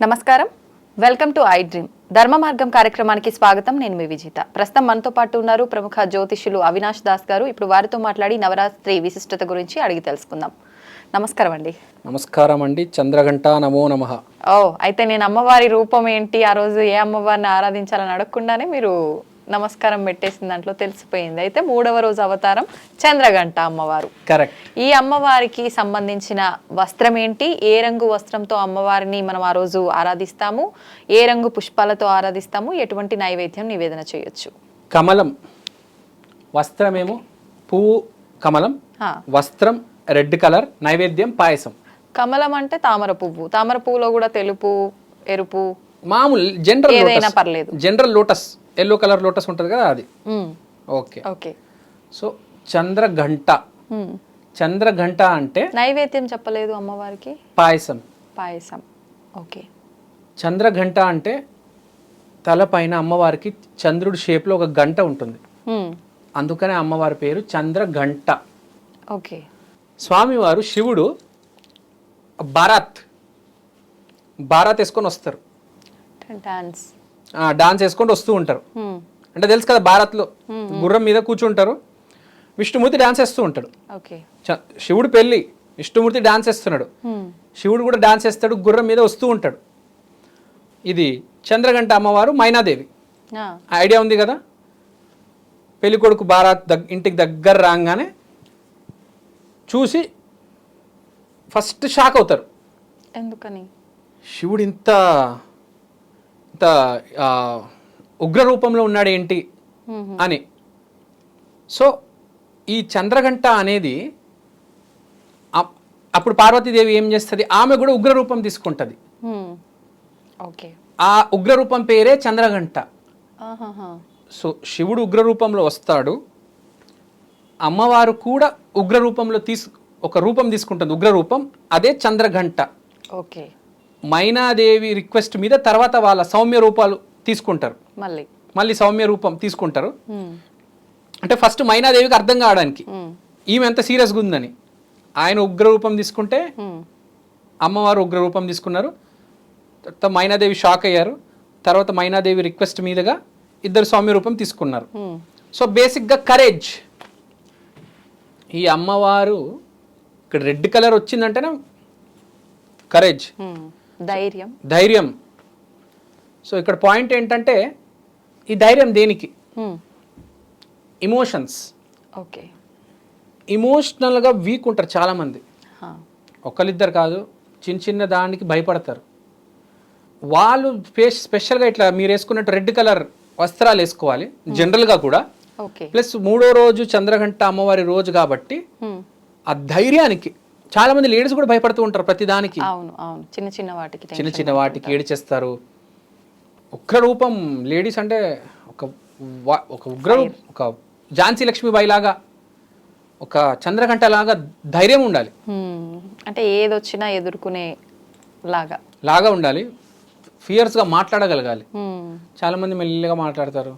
నమస్కారం, welcome to I dream. ధర్మ మార్గం కార్యక్రమానికి స్వాగతం. నేను మీ విజిత. ప్రస్తుతం మనతో పాటు ఉన్నారు ప్రముఖ జ్యోతిష్యులు అవినాష్ దాస్ గారు. ఇప్పుడు వారితో మాట్లాడి నవరాత్రి విశిష్టత గురించి అడిగి తెలుసుకుందాం. నమస్కారం అండి. నమస్కారం అండి. చంద్రఘంట నమో నమః. అయితే నేను అమ్మవారి రూపం ఏంటి, ఆ రోజు ఏ అమ్మవారిని ఆరాధించాలని అడగకుండానే మీరు నమస్కారం పెట్టేసిన దాంట్లో తెలిసిపోయింది. అయితే 3వ రోజు అవతారం చంద్రఘంట అమ్మవారు. కరెక్ట్. ఈ అమ్మవారికి సంబంధించిన వస్త్రం ఏంటి, ఏ రంగు వస్త్రంతో అమ్మవారిని మనం ఆ రోజు ఆరాధిస్తాము, ఏ రంగు పుష్పాలతో ఆరాధిస్తాము, ఎటువంటి నైవేద్యం నివేదన చేయొచ్చు? కమలం వస్త్రమేమో పువ్వు కమలం, వస్త్రం రెడ్ కలర్, నైవేద్యం పాయసం. కమలం అంటే తామర పువ్వు. తామర పువ్వులో కూడా తెలుపు, ఎరుపు, మామూలు జనరల్ ఏదైనా పర్లేదు. General lotus, yellow colour lotus ఉంటుంది కదా, అది. Okay okay. So Chandraghanta, Chandraghanta అంటే నైవేద్యం చెప్పలేదు అమ్మవారికి. పాయసం. పాయసం. ఓకే. చంద్రఘంట అంటే తలపైన అమ్మవారికి చంద్రుడి షేప్లో ఒక గంట ఉంటుంది, అందుకనే అమ్మవారి పేరు చంద్రఘంట. ఓకే. స్వామివారు శివుడు భారత్ వేసుకొని వస్తారు, డాన్స్ వేసుకొని వస్తూ ఉంటారు. అంటే తెలుసు కదా, భారత్లో గుర్రం మీద కూర్చుంటారు, విష్ణుమూర్తి డాన్స్ వేస్తూ ఉంటాడు. శివుడు పెళ్ళి, విష్ణుమూర్తి డాన్స్ వేస్తున్నాడు, శివుడు కూడా డాన్స్ వేస్తాడు, గుర్రం మీద వస్తూ ఉంటాడు. ఇది చంద్రఘంట అమ్మవారు మైనాదేవి. ఐడియా ఉంది కదా. పెళ్లి కొడుకు భారత్ ఇంటికి దగ్గర రాగానే చూసి ఫస్ట్ షాక్ అవుతారు. ఎందుకని? శివుడు ఇంత ఉగ్ర రూపంలో ఉన్నాడు ఏంటి అని. సో ఈ చంద్రఘంట అనేది అప్పుడు పార్వతీదేవి ఏం చేస్తుంది, ఆమె కూడా ఉగ్ర రూపం తీసుకుంటుంది. ఆ ఉగ్ర రూపం పేరే చంద్రఘంట. సో శివుడు ఉగ్ర రూపంలో వస్తాడు, అమ్మవారు కూడా ఉగ్ర రూపంలో ఒక రూపం తీసుకుంటుంది, ఉగ్ర రూపం, అదే చంద్రఘంట. ఓకే. మైనాదేవి రిక్వెస్ట్ మీద తర్వాత వాళ్ళ సౌమ్య రూపాలు తీసుకుంటారు, మళ్ళీ సౌమ్య రూపం తీసుకుంటారు. అంటే ఫస్ట్ మైనాదేవికి అర్థం కావడానికి ఈమె ఎంత సీరియస్గా ఉందని. ఆయన ఉగ్ర రూపం తీసుకుంటే అమ్మవారు ఉగ్ర రూపం తీసుకున్నారు. తర్వాత మైనాదేవి షాక్ అయ్యారు. తర్వాత మైనాదేవి రిక్వెస్ట్ మీదుగా ఇద్దరు సౌమ్య రూపం తీసుకున్నారు. సో బేసిక్గా కరేజ్. ఈ అమ్మవారు ఇక్కడ రెడ్ కలర్ వచ్చిందంటేనే కరేజ్, ధైర్యం. సో ఇక్కడ పాయింట్ ఏంటంటే, ఈ ధైర్యం దేనికి? ఇమోషన్స్. ఓకే. ఇమోషనల్గా వీక్ ఉంటారు చాలామంది, ఒకళ్ళిద్దరు కాదు, చిన్న దానికి భయపడతారు. వాళ్ళు స్పెషల్గా ఇట్లా మీరు వేసుకున్నట్టు రెడ్ కలర్ వస్త్రాలు వేసుకోవాలి జనరల్గా కూడా. ప్లస్ 3వ రోజు చంద్రఘంట అమ్మవారి రోజు కాబట్టి ఆ ధైర్యానికి చాలా మంది లేడీస్ కూడా భయపడుతూ ఉంటారు ప్రతి దానికి. చిన్న వాటికి ఏడిచేస్తారు. ఉగ్ర రూపం లేడీస్ అంటే ఒక ఝాన్సీ లక్ష్మీబాయి లాగా, ఒక చంద్రఘంట లాగా ధైర్యం ఉండాలి. అంటే ఏదొచ్చినా ఎదుర్కొనే లాగా ఉండాలి. ఫియర్స్గా మాట్లాడగలగాలి. చాలా మంది మెల్లిగా మాట్లాడతారు,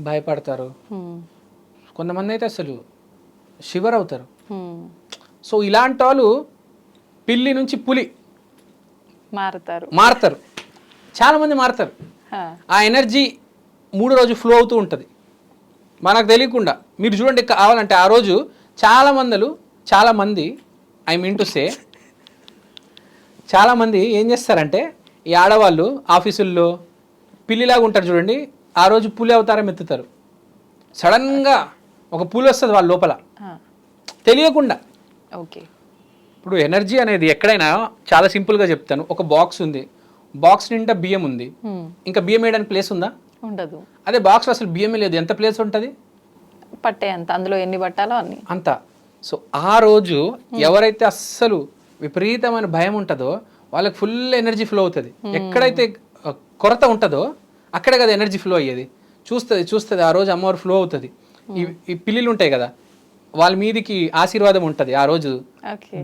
భయపడతారు. కొంతమంది అయితే అసలు షివర్ అవుతారు. సో ఇలాంటి వాళ్ళు పిల్లి నుంచి పులి మారుతారు. చాలా మంది మారుతారు. ఆ ఎనర్జీ 3వ రోజు ఫ్లో అవుతూ ఉంటుంది మనకు తెలియకుండా. మీరు చూడండి, కావాలంటే ఆ రోజు చాలా మంది ఐ మీన్ టు సే చాలా మంది ఏం చేస్తారంటే, ఈ ఆడవాళ్ళు ఆఫీసుల్లో పిల్లిలాగా ఉంటారు చూడండి, ఆ రోజు పులి అవతారం ఎత్తుతారు. సడన్గా ఒక పులి వస్తుంది వాళ్ళ లోపల తెలియకుండా. ఓకే. ఇప్పుడు ఎనర్జీ అనేది ఎక్కడైనా చాలా సింపుల్గా చెప్తాను. ఒక బాక్స్ ఉంది, బాక్స్ నిండా బియ్యం ఉంది, ఇంకా బియ్యం వేయడానికి ప్లేస్ ఉందా? ఉండదు. అదే బాక్స్ అసలు బియ్యమే లేదు, ఎంత ప్లేస్ ఉంటుంది? పట్టే అంత, అందులో ఎన్ని పట్టాలో అన్ని అంత. సో ఆ రోజు ఎవరైతే అస్సలు విపరీతమైన భయం ఉంటుందో వాళ్ళకి ఫుల్ ఎనర్జీ ఫ్లో అవుతుంది. ఎక్కడైతే కొరత ఉంటుందో అక్కడే కదా ఎనర్జీ ఫ్లో అయ్యేది. చూస్తుంది ఆ రోజు అమ్మవారు ఫ్లో అవుతుంది. ఈ పిల్లిలు ఉంటాయి కదా, వాళ్ళ మీదికి ఆశీర్వాదం ఉంటది ఆ రోజు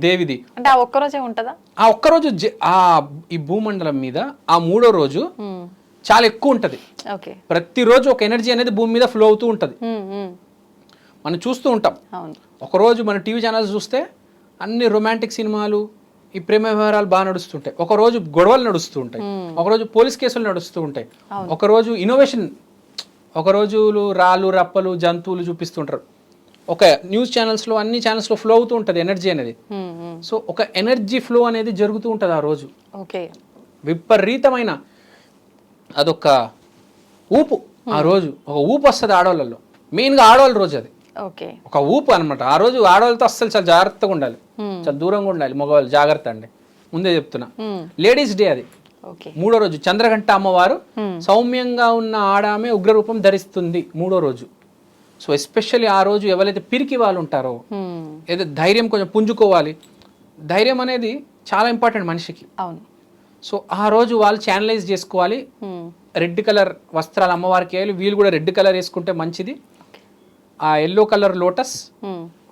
దేవిది. అంటే ఆ ఒక్కరోజే ఉంటదా? ఆ ఒక్కరోజు ఈ భూమండలం మీద ఆ 3వ రోజు చాలా ఎక్కువ ఉంటది. ప్రతిరోజు ఒక ఎనర్జీ అనేది భూమి మీద ఫ్లో అవుతూ ఉంటది. మనం చూస్తూ ఉంటాం. ఒకరోజు మన టీవీ ఛానల్స్ చూస్తే అన్ని రొమాంటిక్ సినిమాలు, ఈ ప్రేమ వ్యవహారాలు బాగా నడుస్తుంటాయి, ఒకరోజు గొడవలు నడుస్తూ ఉంటాయి, ఒకరోజు పోలీస్ కేసులు నడుస్తూ ఉంటాయి, ఒకరోజు ఇన్నోవేషన్, ఒకరోజు రాళ్ళు రప్పలు జంతువులు చూపిస్తుంటారు. ఒక న్యూస్ ఛానల్స్లో అన్ని ఛానల్స్లో ఫ్లో అవుతూ ఉంటుంది ఎనర్జీ అనేది. సో ఒక ఎనర్జీ ఫ్లో అనేది జరుగుతూ ఉంటుంది ఆ రోజు. ఓకే, విపరీతమైన అదొక ఊపు. ఆ రోజు ఒక ఊపు వస్తుంది ఆడవాళ్ళలో, మెయిన్గా ఆడవాళ్ళ రోజు అది. ఓకే, ఒక ఊపు అనమాట. ఆ రోజు ఆడవాళ్ళతో అస్సలు చాలా జాగ్రత్తగా ఉండాలి, చాలా దూరంగా ఉండాలి. మగవాళ్ళు జాగ్రత్త అండి, ముందే చెప్తున్నా. లేడీస్ డే అది. మూడో రోజు చంద్రఘంట అమ్మవారు సౌమ్యంగా ఉన్న ఆడామె ఉగ్రరూపం ధరిస్తుంది మూడో రోజు. సో ఎస్పెషల్లీ ఆ రోజు ఎవరైతే పిరికి వాళ్ళు ఉంటారో, ఏదో ధైర్యం కొంచెం పుంజుకోవాలి, ధైర్యం అనేది చాలా ఇంపార్టెంట్ మనిషికి. అవును. సో ఆ రోజు వాళ్ళు ఛానలైజ్ చేసుకోవాలి, రెడ్ కలర్ వస్త్రాలు అమ్మవారికి వేయాలి, వీళ్ళు కూడా రెడ్ కలర్ వేసుకుంటే మంచిది. ఆ ఎల్లో కలర్ లోటస్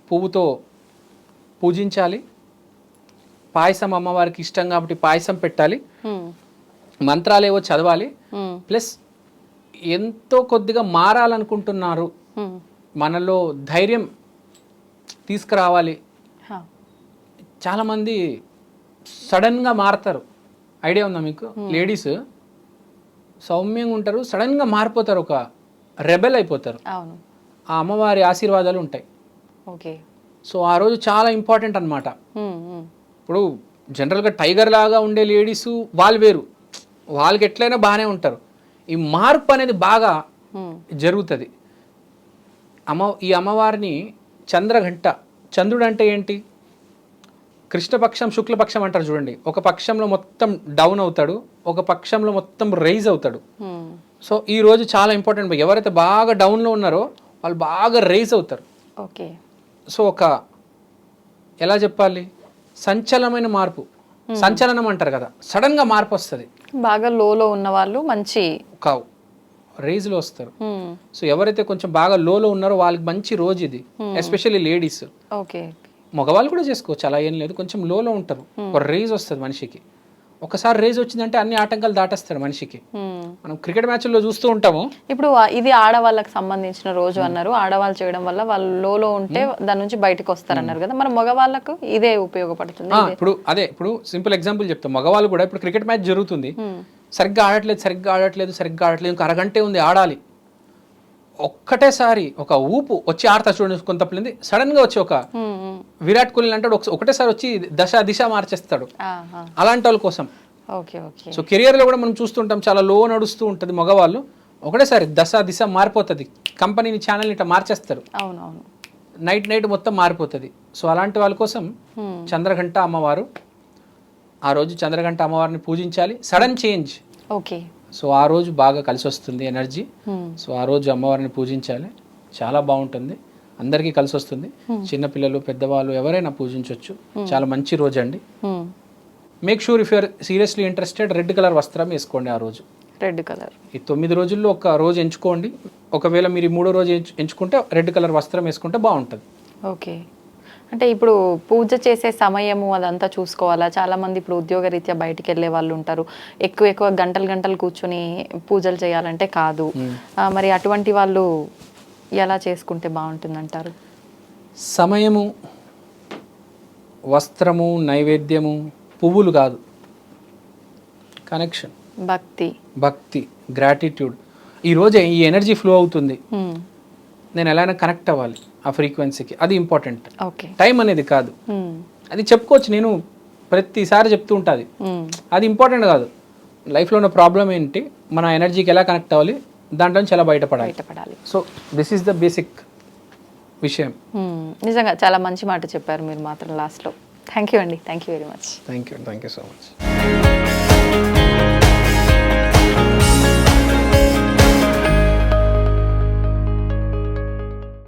పువ్వుతో పూజించాలి. పాయసం అమ్మవారికి ఇష్టం కాబట్టి పాయసం పెట్టాలి, మంత్రాలు ఏవో చదవాలి. ప్లస్ ఎంతో కొద్దిగా మారాలనుకుంటున్నారు, మనలో ధైర్యం తీసుకురావాలి. చాలామంది సడన్గా మారుతారు, ఐడియా ఉందా మీకు? లేడీస్ సౌమ్యంగా ఉంటారు, సడన్గా మారిపోతారు, ఒక రెబెల్ అయిపోతారు. ఆ అమ్మవారి ఆశీర్వాదాలు ఉంటాయి. ఓకే. సో ఆ రోజు చాలా ఇంపార్టెంట్ అనమాట. ఇప్పుడు జనరల్గా టైగర్ లాగా ఉండే లేడీస్ వాళ్ళు వేరు, వాళ్ళకి ఎట్లయినా బాగానే ఉంటారు. ఈ మార్పు అనేది బాగా జరుగుతుంది. ఈ అమ్మవారిని చంద్రఘంట, చంద్రుడు అంటే ఏంటి? కృష్ణపక్షం శుక్లపక్షం అంటారు చూడండి. ఒక పక్షంలో మొత్తం డౌన్ అవుతాడు, ఒక పక్షంలో మొత్తం రైజ్ అవుతాడు. సో ఈ రోజు చాలా ఇంపార్టెంట్. ఎవరైతే బాగా డౌన్లో ఉన్నారో వాళ్ళు బాగా రైజ్ అవుతారు. ఓకే. సో ఒక ఎలా చెప్పాలి, సంచలనమైన మార్పు, సంచలనం అంటారు కదా, సడన్ గా మార్పు వస్తుంది. బాగా లోలో ఉన్న వాళ్ళు మంచి ఒక రైజ్ లో వస్తారు. సో ఎవరైతే కొంచెం బాగా లోలో ఉన్నారో వాళ్ళకి మంచి రోజు ఇది, ఎస్పెషల్లీ లేడీస్. ఓకే. మగవాళ్ళు కూడా చేసుకోవచ్చు, అలా ఏం లేదు. కొంచెం లోలో ఉంటారు, ఒక రేజ్ వస్తుంది మనిషికి. ఒకసారి రేజ్ వచ్చిందంటే అన్ని ఆటంకాలు దాటేస్తాడు మనిషికి. మనం క్రికెట్ మ్యాచ్ల్లో చూస్తూ ఉంటాము. ఇప్పుడు ఇది ఆడవాళ్ళకి సంబంధించిన రోజు అన్నారు, ఆడవాళ్ళు చేయడం వల్ల వాళ్ళు లోలో ఉంటే దాని నుంచి బయటకు వస్తారన్నారు కదా, మరి మగవాళ్ళకు ఇదే ఉపయోగపడుతుంది. ఇప్పుడు సింపుల్ ఎగ్జాంపుల్ చెప్తాం. మగవాళ్ళు కూడా ఇప్పుడు క్రికెట్ మ్యాచ్ జరుగుతుంది, సరిగ్గా ఆడట్లేదు, ఇంకా అరగంటే ఉంది ఆడాలి. ఒక్కటేసారి ఒక ఊపు వచ్చి ఆడతా చూడండి, కొంతమంది సడన్ గా వచ్చి ఒక విరాట్ కోహ్లీ అంటాడు, ఒకటేసారి వచ్చి దిశ మార్చేస్తాడు. అలాంటి వాళ్ళ కోసం. సో కెరియర్ లో కూడా మనం చూస్తుంటాం, చాలా లో నడుస్తూ ఉంటుంది మగవాళ్ళు, ఒకటేసారి దిశ మారిపోతుంది, కంపెనీని ఛానల్ ఇట్లా మార్చేస్తారు. నైట్ మొత్తం మారిపోతుంది. సో అలాంటి వాళ్ళ కోసం చంద్రఘంట అమ్మవారు, ఆ రోజు చంద్రఘంట అమ్మవారిని పూజించాలి. Sudden change. ఓకే. సో ఆ రోజు బాగా కలిసి వస్తుంది ఎనర్జీ. సో ఆ రోజు అమ్మవారిని పూజించాలి, చాలా బాగుంటుంది, అందరికీ కలిసి వస్తుంది. చిన్నపిల్లలు పెద్దవాళ్ళు ఎవరైనా పూజించవచ్చు, చాలా మంచి రోజు అండి. Make sure if you're seriously interested, red colour వస్త్రం వేసుకోండి ఆ రోజు. రెడ్ కలర్ ఈ 9 రోజుల్లో ఒక రోజు ఎంచుకోండి. ఒకవేళ మీరు 3వ రోజు ఎంచుకుంటే రెడ్ కలర్ వస్త్రం వేసుకుంటే బాగుంటుంది. ఓకే. అంటే ఇప్పుడు పూజ చేసే సమయము అదంతా చూసుకోవాలా? చాలా మంది ఇప్పుడు ఉద్యోగరీత్యా బయటికి వెళ్ళే వాళ్ళు ఉంటారు, ఎక్కువ గంటలు కూర్చొని పూజలు చేయాలంటే కాదు. మరి అటువంటి వాళ్ళు ఎలా చేసుకుంటే బాగుంటుంది అంటారు? సమయము, వస్త్రము, నైవేద్యము, పువ్వులు కాదు, కనెక్షన్, భక్తి, గ్రాటిట్యూడ్. ఈరోజు ఈ ఎనర్జీ ఫ్లో అవుతుంది, నేను ఎలా కనెక్ట్ అవ్వాలి ఆ ఫ్రీక్వెన్సీకి, అది ఇంపార్టెంట్. టైం అనేది కాదు, అది చెప్పుకోవచ్చు, నేను ప్రతిసారి చెప్తూ ఉంటుంది, అది ఇంపార్టెంట్ కాదు. లైఫ్లో ఉన్న ప్రాబ్లం ఏంటి, మన ఎనర్జీకి ఎలా కనెక్ట్ అవ్వాలి, దాంట్లో నుంచి ఎలా బయటపడాలి. So this is the basic విషయం. నిజంగా చాలా మంచి మాట చెప్పారు మీరు మాత్రం లాస్ట్లో. థ్యాంక్ యూ అండి, thank you very much. Thank you so much.